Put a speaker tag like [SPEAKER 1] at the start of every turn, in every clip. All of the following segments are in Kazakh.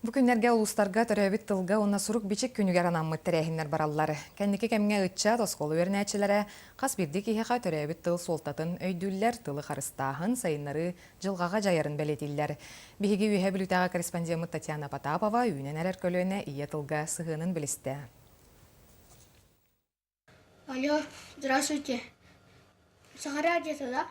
[SPEAKER 1] Бүгүннерге улустарга төрөбүт тылга уна сурук бичик күнүгер анаммыт терехиннер бараллар. Кенники кемге ычча тосколу вернәчеләре кас бирди киһе төрөбүт тыл солтатын өйдүлләр тылы харыстаһын сайыннары жылгага жаярын белетилләр. Биһиги үһә бүлүтәгә корреспондент Татьяна Потапова үйненәләр көлөнә ия тылга сыгынын билисте.
[SPEAKER 2] Алло, здравствуйте. Сахара где-то, да?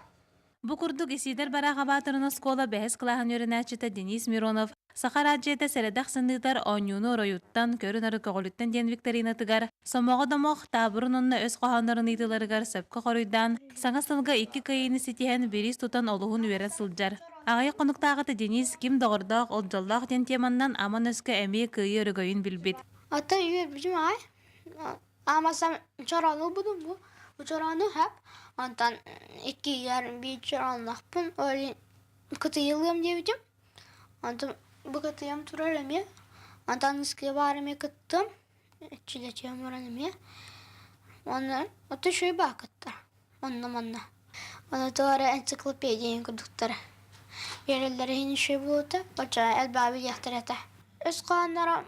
[SPEAKER 3] Букурдук исидер бараға батырын оскола бәхес қылахан өрінәчіті Денис Миронов Сахараджеті сәредақ сындықтар оңюны оройуттан көрін ары көғылыттан ден викторина тыгар сомоғы домоқ табырын онына өз қоғандарын итыларығар сөпкі қорыйдан саңа сылға 2 кайыны сетихен беріс тұтан олығын үйері сылджар. Ағай қонықтағыты Денис ким доғырдақ олжаллақ ден теманнан аман өскі әме күйі өрігойын білбет.
[SPEAKER 2] Ата үйер бізім ай. Амасам чарану будum bu. Bu çaranı hep. Antan 2 yer bir çaranlakpın. Öyle kıtıyılığım diyebilirim. Antan bu kıtıyım turarım ya. Antan ıskıya varım ya kıttım. Çileçeyim oranım ya. Ondan o da şöyle bakıttı. Onunla. Ona doğru ensiklopediyen kudukları. Yerelere yine şey buldu. Ocağı elbabi yahtırata. Öz kanlara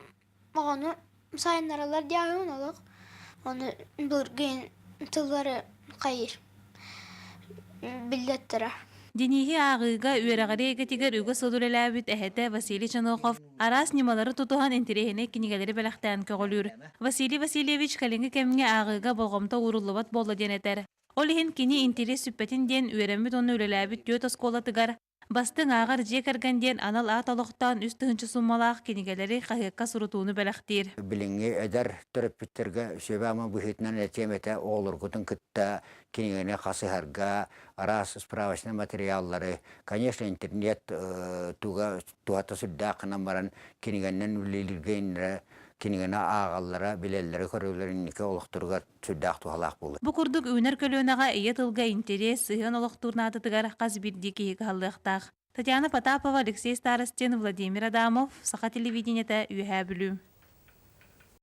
[SPEAKER 2] onu sayınlaralar diye onalık. Onu bölgenin tılları kayır. Billettere.
[SPEAKER 3] Денихи ағыға үйерағары егетігер үгі сылдыреләбіт әхеті Василий Чанохов арас немалары тұтуған интерехіне кенегелері бәліқтен көгілір. Василий Васильевич кәліңгі кәміңе ағыға болғымта урулыбат болды денетер. Ол ехін кені интерес сүппетін ден үйереміт оны үлеләбіт дөт осколатығар. Бастың ағар жек әргенден анал аталықтан үсті хынчы суммалақ кенегелері қағыққа сұрытуыны бәліқтер.
[SPEAKER 4] Біліңе әдір түріппіттерге сөбәмі бұхетінен әтеметі олыр күтін күтті кенегені қасығарға арас справочный материаллары. Конечно, интернет туғаты сүрдақынан баран кенегеннен үлеліргенлері кенегені ағаллары, білелері көрілерінеке олықтырға сүрдақ туғалақ болды.
[SPEAKER 3] Бұ күрдік үйнер көліонаға ие тылға интерес сыйын олықтырнаты тығар қаз бірді кейгі қалдықтақ. Татьяна Потапова, Алексей Старостин, Владимир Адамов, Саха телевидениеті үйә білу.